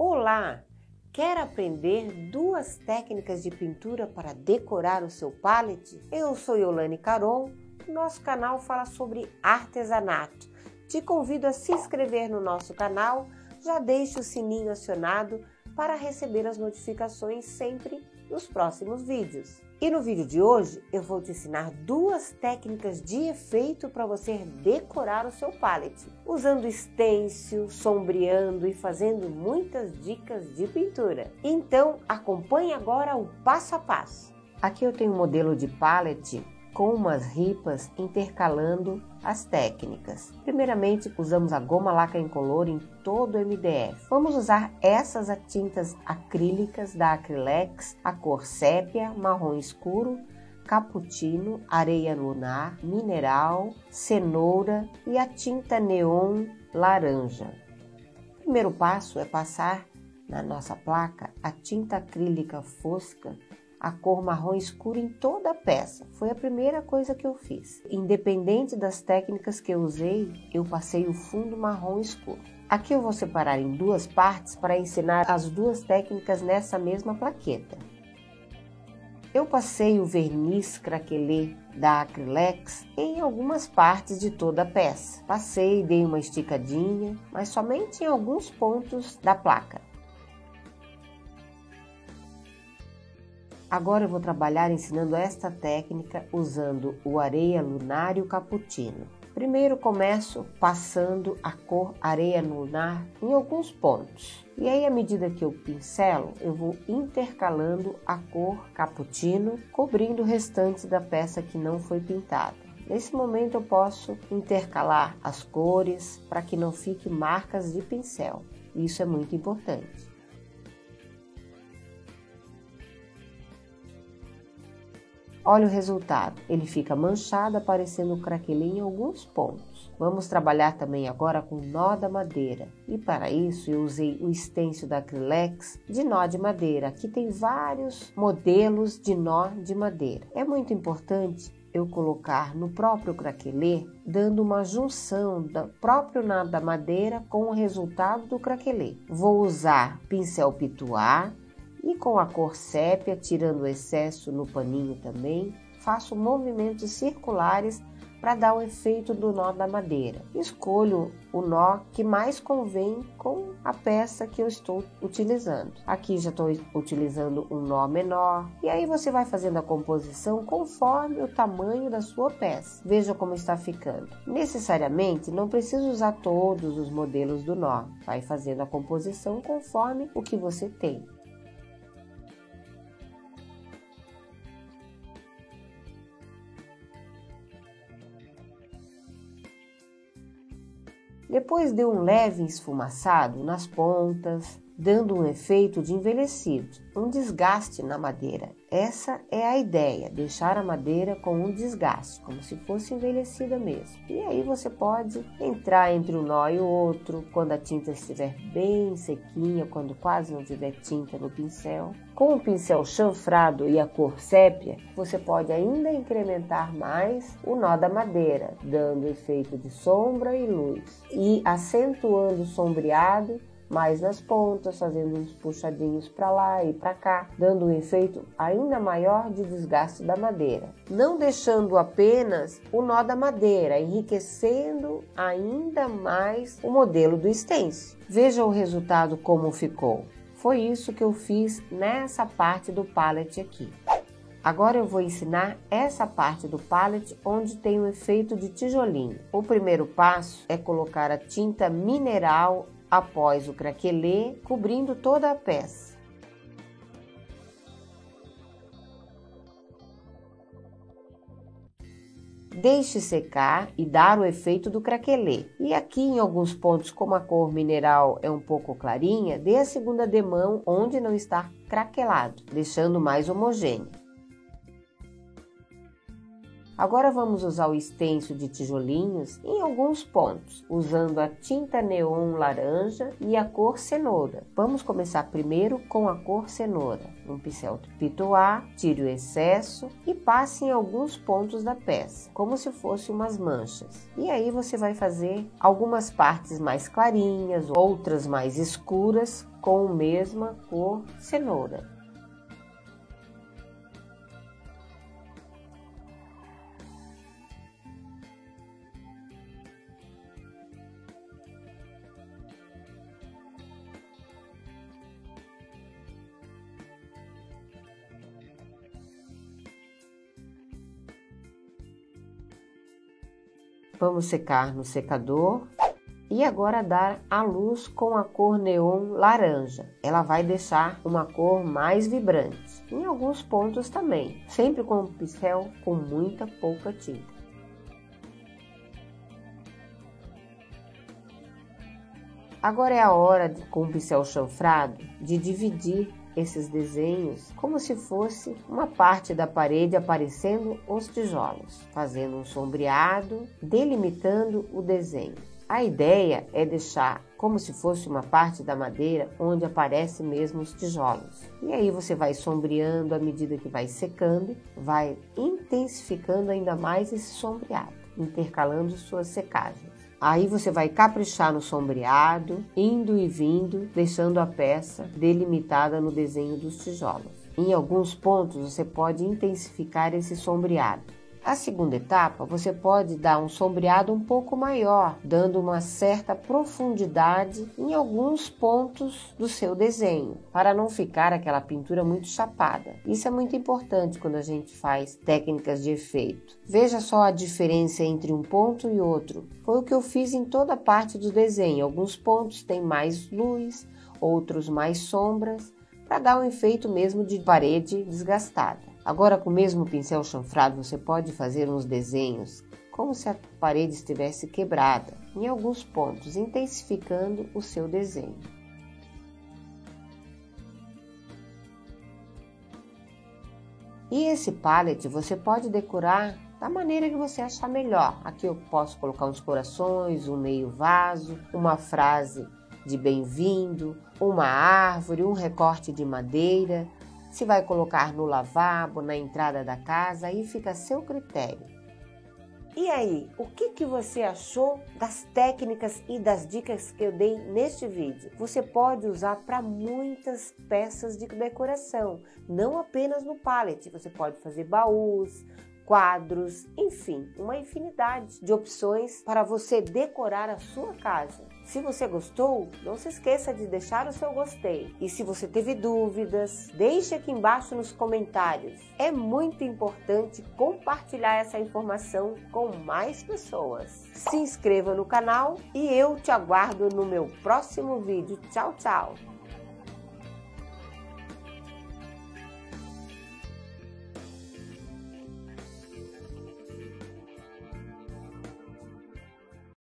Olá! Quer aprender 2 técnicas de pintura para decorar o seu pallet? Eu sou Yolane Caron, nosso canal fala sobre artesanato. Te convido a se inscrever no nosso canal, já deixe o sininho acionado para receber as notificações sempre nos próximos vídeos. E no vídeo de hoje eu vou te ensinar 2 técnicas de efeito para você decorar o seu pallet, usando stencil, sombreando e fazendo muitas dicas de pintura. Então acompanhe agora o passo a passo. Aqui eu tenho um modelo de pallet com umas ripas intercalando as técnicas. Primeiramente, usamos a goma lacra incolor em todo o MDF. Vamos usar essas tintas acrílicas da Acrylex, a cor sépia, marrom escuro, cappuccino, areia lunar, mineral, cenoura e a tinta neon laranja. O primeiro passo é passar na nossa placa a tinta acrílica fosca, a cor marrom escuro em toda a peça. Foi a primeira coisa que eu fiz. Independente das técnicas que eu usei, eu passei o fundo marrom escuro. Aqui eu vou separar em 2 partes para ensinar as 2 técnicas nessa mesma plaqueta. Eu passei o verniz craquelê da Acrylex em algumas partes de toda a peça. Passei, dei uma esticadinha, mas somente em alguns pontos da placa. Agora eu vou trabalhar ensinando esta técnica usando o areia lunar e o cappuccino. Primeiro começo passando a cor areia lunar em alguns pontos. E aí, à medida que eu pincelo, eu vou intercalando a cor cappuccino, cobrindo o restante da peça que não foi pintada. Nesse momento eu posso intercalar as cores para que não fique marcas de pincel. Isso é muito importante. Olha o resultado, ele fica manchado, aparecendo craquelê em alguns pontos. Vamos trabalhar também agora com nó da madeira. E para isso eu usei o stencil da Acrylex de nó de madeira. Aqui tem vários modelos de nó de madeira. É muito importante eu colocar no próprio craquelê, dando uma junção do próprio nó da madeira com o resultado do craquelê. Vou usar pincel pituar. E com a cor sépia, tirando o excesso no paninho também, faço movimentos circulares para dar o efeito do nó da madeira. Escolho o nó que mais convém com a peça que eu estou utilizando. Aqui já estou utilizando um nó menor. E aí você vai fazendo a composição conforme o tamanho da sua peça. Veja como está ficando. Necessariamente não precisa usar todos os modelos do nó. Vai fazendo a composição conforme o que você tem. Depois dê um leve esfumaçado nas pontas, dando um efeito de envelhecido, um desgaste na madeira. Essa é a ideia, deixar a madeira com um desgaste, como se fosse envelhecida mesmo. E aí você pode entrar entre um nó e o outro, quando a tinta estiver bem sequinha, quando quase não tiver tinta no pincel. Com o pincel chanfrado e a cor sépia, você pode ainda incrementar mais o nó da madeira, dando efeito de sombra e luz. E acentuando o sombreado, mais nas pontas, fazendo uns puxadinhos para lá e para cá, dando um efeito ainda maior de desgaste da madeira. Não deixando apenas o nó da madeira, enriquecendo ainda mais o modelo do stencil. Veja o resultado como ficou. Foi isso que eu fiz nessa parte do pallet aqui. Agora eu vou ensinar essa parte do pallet onde tem o efeito de tijolinho. O primeiro passo é colocar a tinta mineral após o craquelê, cobrindo toda a peça. Deixe secar e dar o efeito do craquelê. E aqui em alguns pontos, como a cor mineral é um pouco clarinha, dê a segunda demão onde não está craquelado, deixando mais homogêneo. Agora vamos usar o stencil de tijolinhos em alguns pontos, usando a tinta neon laranja e a cor cenoura. Vamos começar primeiro com a cor cenoura. Um pincel pitois, tire o excesso e passe em alguns pontos da peça, como se fossem umas manchas. E aí você vai fazer algumas partes mais clarinhas, outras mais escuras, com a mesma cor cenoura. Vamos secar no secador e agora dar a luz com a cor neon laranja. Ela vai deixar uma cor mais vibrante. Em alguns pontos também, sempre com o pincel com muita pouca tinta. Agora é a hora, com o pincel chanfrado, de dividir esses desenhos como se fosse uma parte da parede aparecendo os tijolos, fazendo um sombreado, delimitando o desenho. A ideia é deixar como se fosse uma parte da madeira onde aparece mesmo os tijolos. E aí você vai sombreando à medida que vai secando, vai intensificando ainda mais esse sombreado, intercalando suas secagens. Aí você vai caprichar no sombreado, indo e vindo, deixando a peça delimitada no desenho dos tijolos. Em alguns pontos você pode intensificar esse sombreado. A segunda etapa, você pode dar um sombreado um pouco maior, dando uma certa profundidade em alguns pontos do seu desenho, para não ficar aquela pintura muito chapada. Isso é muito importante quando a gente faz técnicas de efeito. Veja só a diferença entre um ponto e outro. Foi o que eu fiz em toda a parte do desenho. Alguns pontos têm mais luz, outros mais sombras, para dar um efeito mesmo de parede desgastada. Agora, com o mesmo pincel chanfrado, você pode fazer uns desenhos como se a parede estivesse quebrada, em alguns pontos, intensificando o seu desenho. E esse palette você pode decorar da maneira que você achar melhor. Aqui eu posso colocar uns corações, um meio vaso, uma frase de bem-vindo, uma árvore, um recorte de madeira. Se vai colocar no lavabo, na entrada da casa, aí fica a seu critério. E aí, o que você achou das técnicas e das dicas que eu dei neste vídeo? Você pode usar para muitas peças de decoração, não apenas no pallet. Você pode fazer baús, quadros, enfim, uma infinidade de opções para você decorar a sua casa. Se você gostou, não se esqueça de deixar o seu gostei. E se você teve dúvidas, deixe aqui embaixo nos comentários. É muito importante compartilhar essa informação com mais pessoas. Se inscreva no canal e eu te aguardo no meu próximo vídeo. Tchau, tchau!